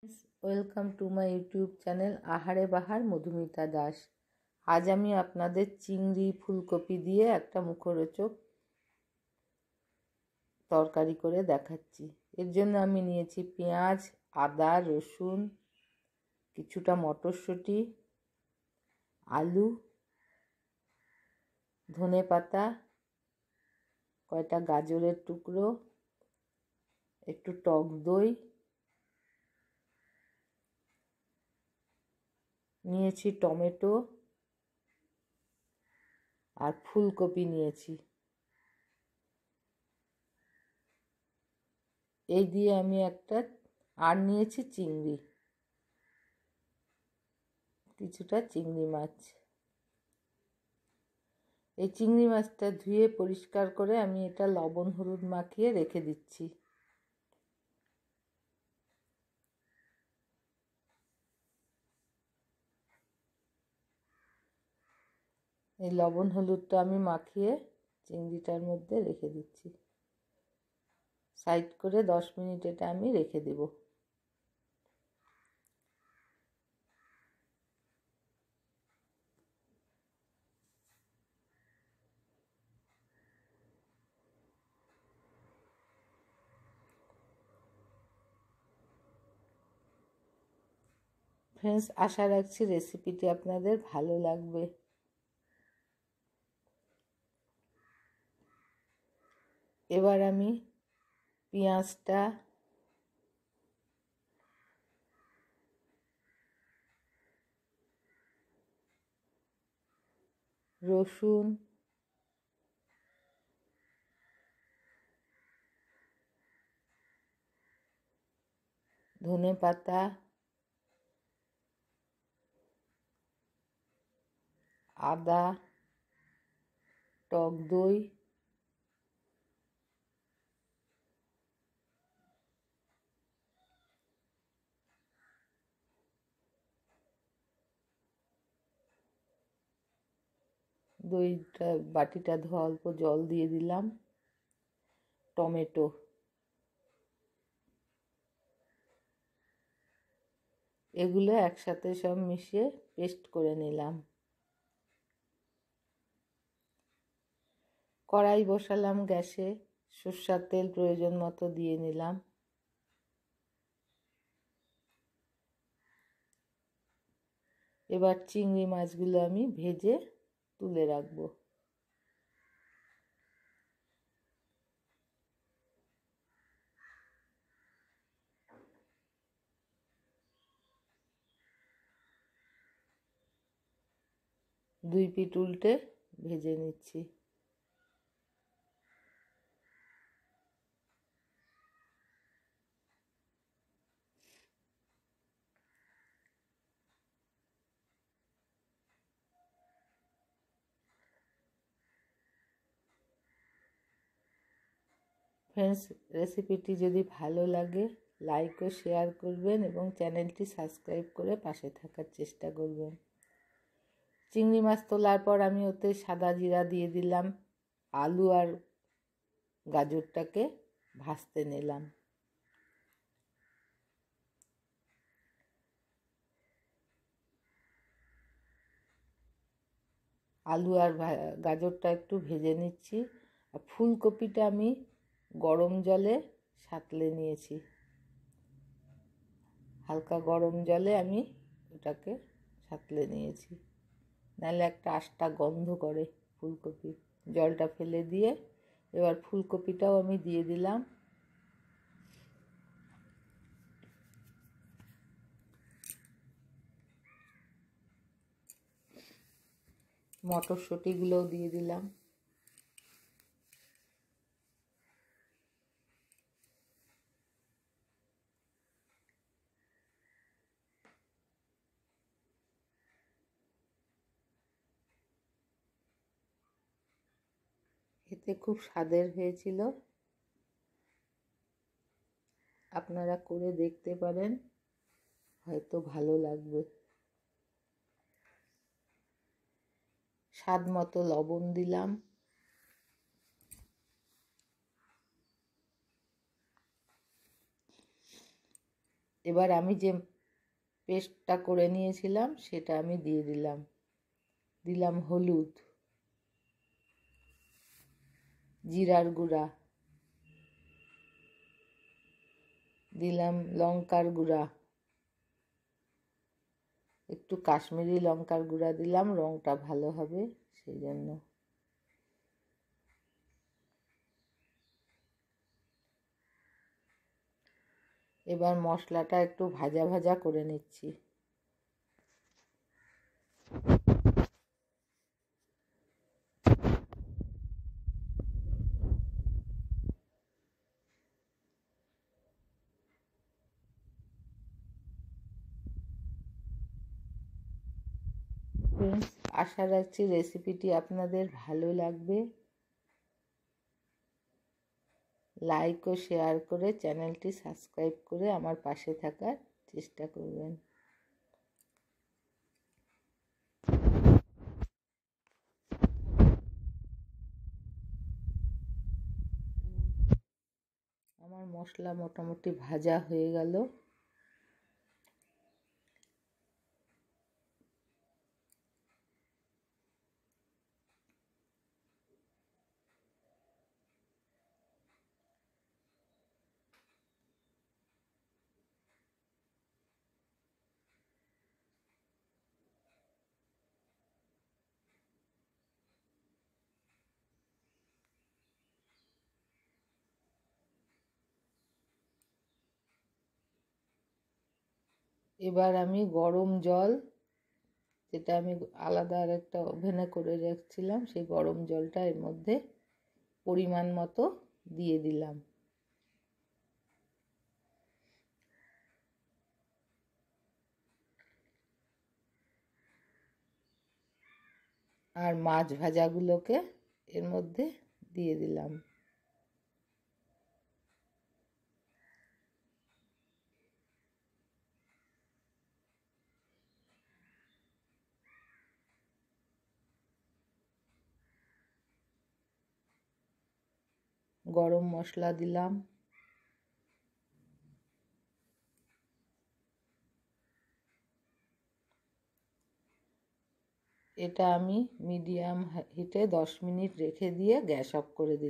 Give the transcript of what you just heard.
Welcome to my YouTube channel আহারে বাহার মধুমিতা দাস। আজ আমি আপনাদের চিংড়ি ফুলকপি দিয়ে একটা মুখরোচক তরকারি করে দেখাচ্ছি। এর জন্য আমি নিয়েছি পেঁয়াজ, আদা, রসুন, কিছুটা মটরশুঁটি, আলু, ধনেপাতা, কয়টা গাজরের টুকরো, একটু টক দই নিয়েছি, টমেটো আর ফুলকপি নিয়েছি। এই দিয়ে আমি আর নিয়েছি চিংড়ি, কিছুটা চিংড়ি মাছ। এই চিংড়ি মাছটা ধুয়ে পরিষ্কার করে আমি এটা লবণ হলুদ মাখিয়ে রেখে দিচ্ছি। এই লবণ হলুদটা আমি মাখিয়ে চিংড়িটার মধ্যে রেখে দিচ্ছি। সাইড করে 10 মিনিট এটা আমি রেখে দেব। ফ্রেন্ডস, আশা রাখছি রেসিপিটি আপনাদের ভালো লাগবে। এবার আমি পেঁয়াজটা, রসুন, ধনেপাতা, আদা, টক দই, দইটা বাটিটা ধোয়া অল্প জল দিয়ে দিলাম, টমেটো, এগুলো একসাথে সব মিশিয়ে পেস্ট করে নিলাম। কড়াই বসালাম গ্যাসে, সরষের তেল প্রয়োজন মতো দিয়ে নিলাম। এবার চিংড়ি মাছগুলো আমি ভেজে তুলে রাখবো। দুই পিঠ উল্টে ভেজে নিচ্ছি। ফ্রেন্ডস, রেসিপিটি যদি ভালো লাগে লাইক ও শেয়ার করবেন এবং চ্যানেলটি সাবস্ক্রাইব করে পাশে থাকার চেষ্টা করবেন। চিংড়ি মাছ তোলার পর আমি ওতে সাদা জিরা দিয়ে দিলাম, আলু আর গাজরটাকে ভাজতে নিলাম। আলু আর গাজরটা একটু ভেজে নিচ্ছি। আর ফুলকপিটা আমি গরম জলে সাঁতলে নিয়েছি। হালকা গরম জলে আমি ওটাকে সাঁতলে নিয়েছি, নাহলে একটা আষ্টা গন্ধ করে ফুলকপি। জলটা ফেলে দিয়ে এবার ফুলকপিটাও আমি দিয়ে দিলাম। মটরশুঁটিগুলোও দিয়ে দিলাম। এতে খুব স্বাদের হয়েছিল, আপনারা করে দেখতে পারেন, হয়তো ভালো লাগবে। স্বাদ মতো লবণ দিলাম। এবার আমি যে পেস্টটা করে নিয়েছিলাম সেটা আমি দিয়ে দিলাম। দিলাম হলুদ, জিরার গুঁড়া, দিলাম লঙ্কার গুঁড়া, একটু কাশ্মীরি লঙ্কার গুঁড়া দিলাম, রঙটা ভালো হবে সেই জন্য। এবার মশলাটা একটু ভাজা ভাজা করে নিচ্ছি। আশা রাখছি রেসিপিটি আপনাদের ভালো লাগবে। লাইক ও শেয়ার করে চ্যানেলটি সাবস্ক্রাইব করে আমার পাশে থাকার চেষ্টা করবেন। আমার মশলা মোটামুটি ভাজা হয়ে গেল। এবার আমি গরম জল, যেটা আমি আলাদা আর একটা ওভেনে করে রাখছিলাম, সেই গরম জলটা এর মধ্যে পরিমাণ মতো দিয়ে দিলাম। আর মাছ ভাজাগুলোকে এর মধ্যে দিয়ে দিলাম। গরম মশলা দিলাম। এটা আমি মিডিয়াম হিটে 10 মিনিট রেখে দিয়ে গ্যাস অফ করে দিলাম।